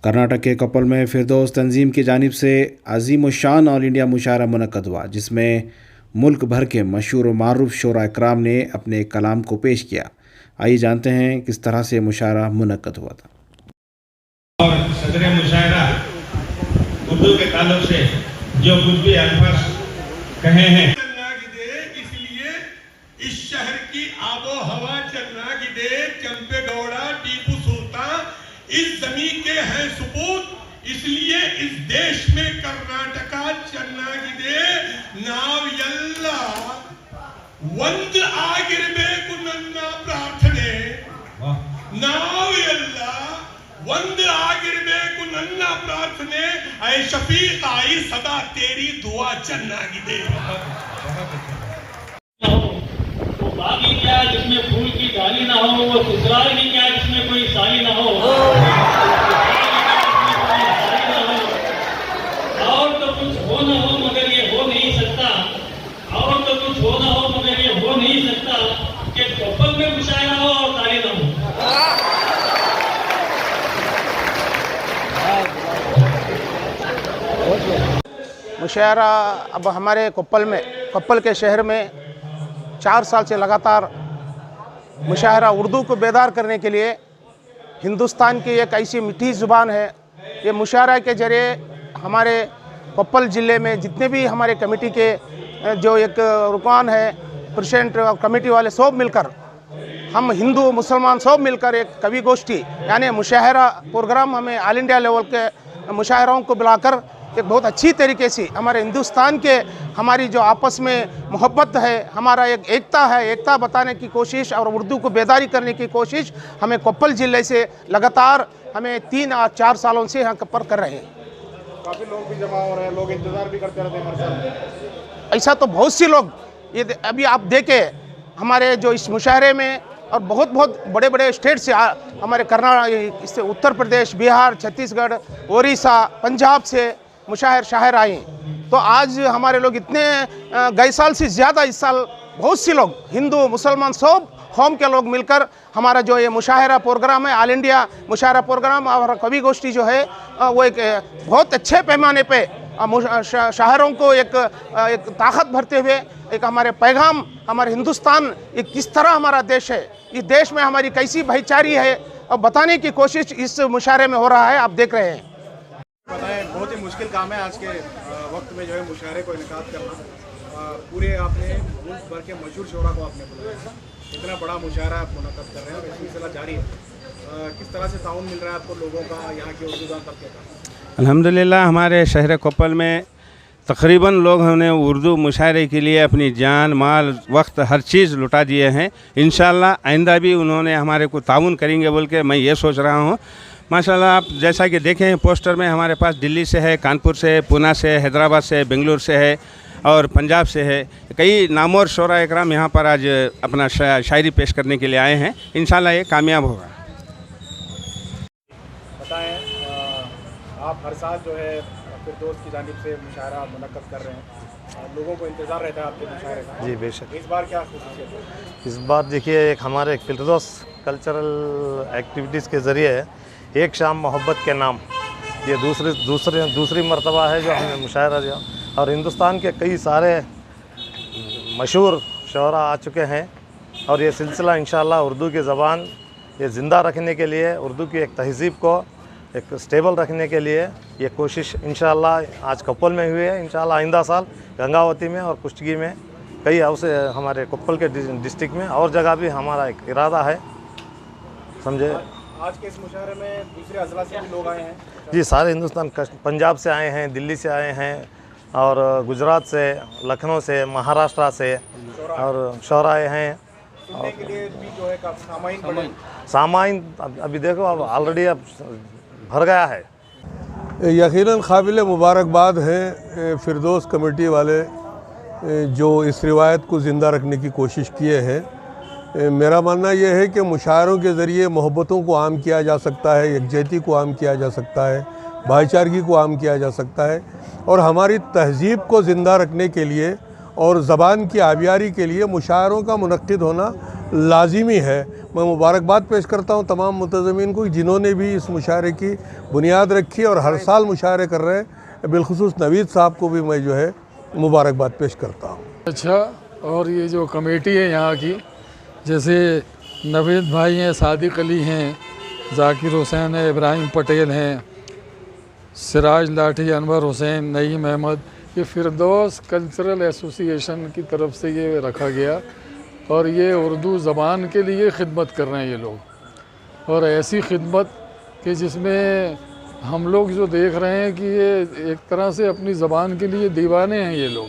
कर्नाटक के कोप्पल में फिरदौस तंजीम की जानिब से अजीम शान ऑल इंडिया मुशायरा मुनक्कद हुआ, जिसमें मुल्क भर के मशहूर व मारूफ शोरा इकराम ने अपने कलाम को पेश किया। आइए जानते हैं किस तरह से मुशायरा मुनक्कद हुआ था। और सदर मुशायरा उर्दू के ताल्लुक से जो कुछ भी अल्फाज कहे हैं, इसलिए इस शहर की आबो हवा चलना की दे, चंपेगौड़ा टीपू सुल्तान इस जमीन के हैं सुपूत, इसलिए इस देश में कर्नाटका ಚೆನ್ನಾಗಿದೆ ನಾವು ಎಲ್ಲ ಒಂದು ಆಗಿರಬೇಕು ನನ್ನ ಪ್ರಾರ್ಥನೆ ನಾವು ಎಲ್ಲ ಒಂದು ಆಗಿರಬೇಕು ನನ್ನ ಪ್ರಾರ್ಥನೆ ಐ ಶಫೀಕ್ आई सदा तेरी दुआ ಚೆನ್ನಾಗಿದೆ वो बागी क्या जिसमें फूल की डाली ना हो, वो ससुराल की क्या जिसमें कोई साली ना हो, और तो कुछ हो ना हो मगर ये हो नहीं सकता, और तो कुछ हो ना हो मगर ये हो नहीं सकता कि कोप्पल में मुशायरा हो और ताली ना हो। मुशायरा अब हमारे कोप्पल के शहर में 4 साल से लगातार मुशायरा उर्दू को बेदार करने के लिए, हिंदुस्तान की एक ऐसी मीठी ज़ुबान है, ये मुशायरा के ज़रिए हमारे कोप्पल ज़िले में जितने भी हमारे कमेटी के जो एक रुकान है, प्रेसिडेंट और कमेटी वाले सब मिलकर, हम हिंदू मुसलमान सब मिलकर एक कवि गोष्ठी यानी मुशायरा प्रोग्राम हमें ऑल इंडिया लेवल के मुशायरों को बुलाकर एक बहुत अच्छी तरीके से हमारे हिंदुस्तान के हमारी जो आपस में मोहब्बत है, हमारा एक एकता है, एकता बताने की कोशिश और उर्दू को बेदारी करने की कोशिश हमें कोप्पल ज़िले से लगातार हमें 3 या 4 सालों से यहाँ पर कर रहे हैं। काफ़ी लोग भी जमा हो रहे हैं, लोग इंतज़ार भी करते रहते हैं हमारे साथ। ऐसा तो बहुत सी लोग ये अभी आप देखें हमारे जो इस मुशायरे में और बहुत बड़े बड़े स्टेट से हमारे कर्नाटक, इससे उत्तर प्रदेश, बिहार, छत्तीसगढ़, उड़ीसा, पंजाब से शायर आए। तो आज हमारे लोग इतने गए साल से ज़्यादा इस साल बहुत से लोग हिंदू मुसलमान सब कौम के लोग मिलकर हमारा जो ये मुशायरा प्रोग्राम है, ऑल इंडिया मुशायरा प्रोग्राम और कवि गोष्ठी जो है वो एक बहुत अच्छे पैमाने पे शायरों को एक ताकत भरते हुए एक हमारे पैगाम, हमारे हिंदुस्तान एक किस तरह हमारा देश है, इस देश में हमारी कैसी भाईचारी है और बताने की कोशिश इस मुशायरे में हो रहा है, आप देख रहे हैं। बताएं, बहुत ही मुश्किल काम है आज के वक्त में जो है मुशायरे को इनकाद करना। पूरे आपने मुल्क भर के मशहूर शोरा को आपने बुलाया, इतना बड़ा मुशायरा आप मुनक़्क़द कर रहे हैं और इस सिलसिला जारी है। किस तरह से ताउन मिल रहा है आपको लोगों का, यहाँ के उर्दूदान तबके का? अल्हम्दुलिल्लाह हमारे शहर कोप्पल में तकरीबन लोग हमने उर्दू मुशायरे के लिए अपनी जान माल वक्त हर चीज़ लुटा दिए हैं। इंशाअल्लाह आइंदा भी उन्होंने हमारे को ताउन करेंगे बोल के मैं ये सोच रहा हूँ। माशाल्लाह आप जैसा कि देखें पोस्टर में हमारे पास दिल्ली से है, कानपुर से, पूना से, हैदराबाद से, बेंगलुरु से है और पंजाब से है। कई नामवर शोरा इकराम यहाँ पर आज अपना शायरी पेश करने के लिए आए हैं। इंशाल्लाह ये कामयाब होगा। बताएं, आप हर साल जो है फिरदौस की जानिब से मुशायरा मुनक़्क़द कर रहे हैं, लोगों को इंतज़ार रहता है आपके मुशायरे का। जी बेशक। इस बार क्या खुसूसियत है? इस बार देखिए एक हमारे फिरदौस कल्चरल एक्टिविटीज़ के ज़रिए एक शाम मोहब्बत के नाम, ये दूसरी मर्तबा है जो हमने मुशायरा दिया और हिंदुस्तान के कई सारे मशहूर शोरा आ चुके हैं और ये सिलसिला इंशाअल्लाह उर्दू की ज़बान ये ज़िंदा रखने के लिए, उर्दू की एक तहज़ीब को एक स्टेबल रखने के लिए ये कोशिश इंशाअल्लाह आज कोप्पल में हुई है। इंशाअल्लाह आइंदा साल गंगावती में और कुश्तगी में कई अवसे हमारे कोप्पल के डिस्ट्रिक्ट में और जगह भी हमारा एक इरादा है, समझे। आज के इस मुशायरे में दूसरे अजला से भी लोग आए हैं? जी सारे हिंदुस्तान, पंजाब से आए हैं, दिल्ली से आए हैं और गुजरात से, लखनऊ से, महाराष्ट्र से और शोरा आए हैं। सुनने के लिए भी जो है सामाइन अभी देखो अब ऑलरेडी अब भर गया है। यकीनन काबिल मुबारकबाद हैं फिरदौस कमेटी वाले जो इस रिवायत को ज़िंदा रखने की कोशिश किए हैं। मेरा मानना यह है कि मुशायरों के ज़रिए मोहब्बतों को आम किया जा सकता है, यकजहती को आम किया जा सकता है, भाईचारगी को आम किया जा सकता है और हमारी तहज़ीब को ज़िंदा रखने के लिए और ज़बान की आबियारी के लिए मुशायरों का मुनक्किद होना लाजिमी है। मैं मुबारकबाद पेश करता हूँ तमाम मुतज़मीन को जिन्होंने भी इस मुशायरे की बुनियाद रखी और हर साल मुशायरे कर रहे हैं। बिलखुसूस नवीद साहब को भी मैं जो है मुबारकबाद पेश करता हूँ। अच्छा, और ये जो कमेटी है यहाँ की, जैसे नवीद भाई हैं, सादिक अली हैं, जाकिर हुसैन है, इब्राहिम पटेल हैं, सिराज लाठी, अनवर हुसैन, नईम अहमद, ये फिरदौस कल्चरल एसोसिएशन की तरफ से ये रखा गया और ये उर्दू ज़बान के लिए खिदमत कर रहे हैं ये लोग। और ऐसी खिदमत कि जिसमें हम लोग जो देख रहे हैं कि ये एक तरह से अपनी ज़बान के लिए दीवाने हैं, ये लोग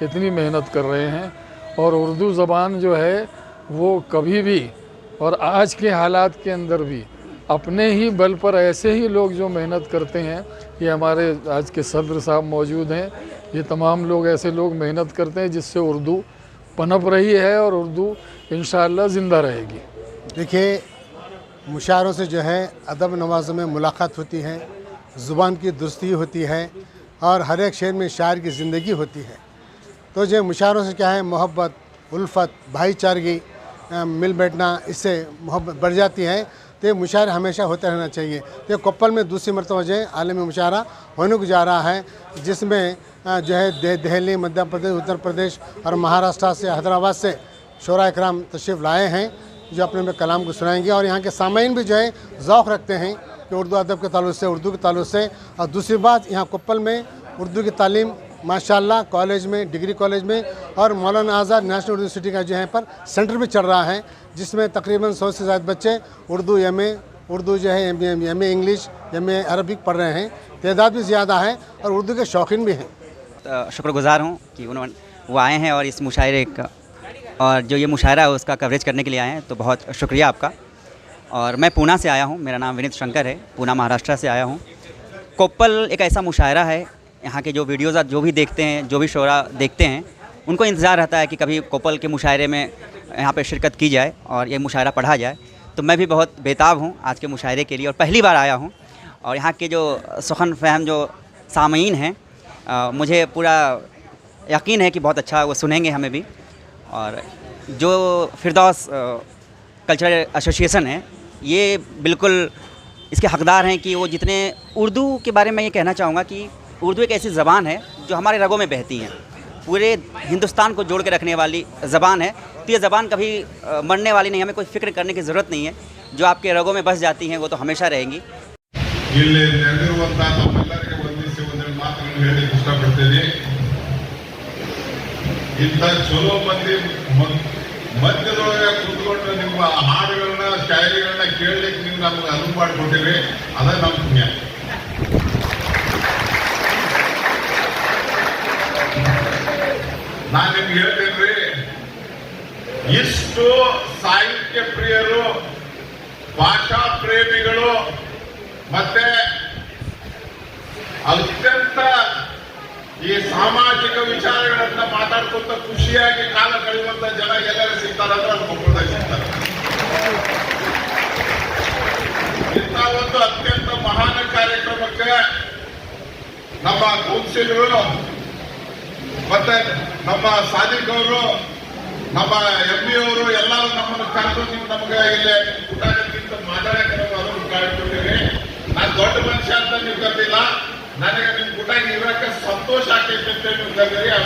इतनी मेहनत कर रहे हैं। और उर्दू ज़बान जो है वो कभी भी और आज के हालात के अंदर भी अपने ही बल पर ऐसे ही लोग जो मेहनत करते हैं, ये हमारे आज के सदर साहब मौजूद हैं, ये तमाम लोग ऐसे लोग मेहनत करते हैं जिससे उर्दू पनप रही है और उर्दू इंशाअल्लाह ज़िंदा रहेगी। देखिए, मुशायरों से जो है अदब नवाज़ों में मुलाकात होती है, ज़ुबान की दुरुस्ती होती है और हर एक शहर में शायर की ज़िंदगी होती है। तो जो मुशायरों से क्या है, मोहब्बत, उल्फत, भाईचारगी, मिल बैठना, इससे मोहब्बत बढ़ जाती है। तो ये मुशायरा हमेशा होते रहना चाहिए। तो कोप्पल में दूसरी मरतबा जो है आलमी मुशायरा होने को जा रहा है, जिसमें जो है दिल्ली, मध्य प्रदेश, उत्तर प्रदेश और महाराष्ट्र से, हैदराबाद से शोरा इकराम तशरीफ़ लाए हैं जो अपने में कलाम को सुनाएंगे। और यहाँ के सामाईन भी जो है ज़ौक़ रखते हैं कि उर्दू अदब के ताल्लुक़ से, उर्दू के ताल्लुक़ से। और दूसरी बात, यहाँ कोप्पल में उर्दू की तालीम माशाल्लाह कॉलेज में, डिग्री कॉलेज में और मौलाना आज़ाद नेशनल यूनिवर्सिटी का जो है पर सेंटर भी चल रहा है, जिसमें तकरीबन 100 से ज़्यादा बच्चे उर्दू उर्दू जो है M A English, M A Arabic पढ़ रहे हैं। तादाद भी ज़्यादा है और उर्दू के शौकीन भी हैं। शुक्रगुज़ार हूँ कि वो आए हैं और इस मुशायरे का, और जो ये मुशायरा है उसका कवरेज करने के लिए आए हैं, तो बहुत शुक्रिया आपका। और मैं पूना से आया हूँ, मेरा नाम विनीत शंकर है, पूना महाराष्ट्र से आया हूँ। कोप्पल एक ऐसा मुशायरा है, यहाँ के जो वीडियोज़ जो भी देखते हैं, जो भी शोरा देखते हैं, उनको इंतज़ार रहता है कि कभी कोप्पल के मुशायरे में यहाँ पे शिरकत की जाए और ये मुशायरा पढ़ा जाए। तो मैं भी बहुत बेताब हूँ आज के मुशायरे के लिए और पहली बार आया हूँ। और यहाँ के जो सुखन फहम जो सामीन हैं, मुझे पूरा यकीन है कि बहुत अच्छा वो सुनेंगे हमें भी। और जो फिरदौस कल्चरल एसोसिएशन है, ये बिल्कुल इसके हकदार हैं कि वो जितने उर्दू के बारे में ये कहना चाहूँगा कि उर्दू एक ऐसी ज़बान है जो हमारे रगों में बहती है, पूरे हिंदुस्तान को जोड़ के रखने वाली ज़बान है। तो ये ज़बान कभी मरने वाली नहीं, हमें कोई फ़िक्र करने की ज़रूरत नहीं है। जो आपके रगों में बस जाती हैं वो तो हमेशा रहेंगी। ಇಲ್ಲಿ ನೆರೆದಿರುವಂತ ನಮ್ಮೆಲ್ಲರಿಗೆ ವಂದಿಸಿ ಒಂದೆರಡು ಮಾತುಗಳನ್ನು ಹೇಳಲಿಕ್ಕೆ ಇಷ್ಟಪಡ್ತೇನೆ. ಇಂಥ ಚಲೋ ಮಂದಿ ಮಧ್ಯದೊಳಗೆ ಕೂತ್ಕೊಂಡು ನಿಮ್ಮ ಹಾಡುಗಳನ್ನ, ಶಾಯರಿಗಳನ್ನ ಕೇಳಲಿಕ್ಕೆ ನೀವು ನಮ್ಗೆ ಅನುವು ಮಾಡಿಕೊಟ್ಟಿರಿ, ಅದೇ ನಮ್ಮ ಪುಣ್ಯ. ನಾನು ನಿಮ್ಗೆ ಹೇಳ್ತೇನ್ರಿ, ಇಷ್ಟು ಸಾಹಿತ್ಯ ಪ್ರಿಯರು, ಭಾಷಾ ಪ್ರೇಮಿಗಳು ಮತ್ತೆ ಅತ್ಯಂತ ಈ ಸಾಮಾಜಿಕ ವಿಚಾರಗಳನ್ನ ಮಾತಾಡ್ಕೊಂತ ಖುಷಿಯಾಗಿ ಕಾಲ ಕಳೆಯುವಂತ ಜನ ಎಲ್ಲರೂ ಸಿಗ್ತಾರಂದ್ರೆ ಅದು ಕೊಪ್ಪಳದಾಗ ಸಿಗ್ತಾರೆ. ಇಂಥ ಒಂದು ಅತ್ಯಂತ ಮಹಾನ್ ಕಾರ್ಯಕ್ರಮಕ್ಕೆ ನಮ್ಮ ಕೌನ್ಸಿಲರು ಮತ್ತೆ ನಮ್ಮ ಸಾದಿಕ್ ಅವರು, ನಮ್ಮ ಎಂಬಿ ಅವರು ಎಲ್ಲರೂ ನಮ್ಮನ್ನು ಕರೆದು ನೀವು ನಮ್ಗೆ ಇಲ್ಲಿ ಊಟಕ್ಕಿಂತ ಮಾತಾಡಕ್ಕೆ ಅದನ್ನು ಕಾಯ್ಕೊಂಡಿರಿ. ನಾನು ದೊಡ್ಡ ಮನುಷ್ಯ ಅಂತ ನೀವು ಕರೆದಿಲ್ಲ, ನನಗೆ ನಿಮ್ ಊಟ ಇರಕ್ಕೆ ಸಂತೋಷ ಆಗ್ತೈತೆ ಅಂತ ನೀವು ಕರೆದಿರಿ. ಆ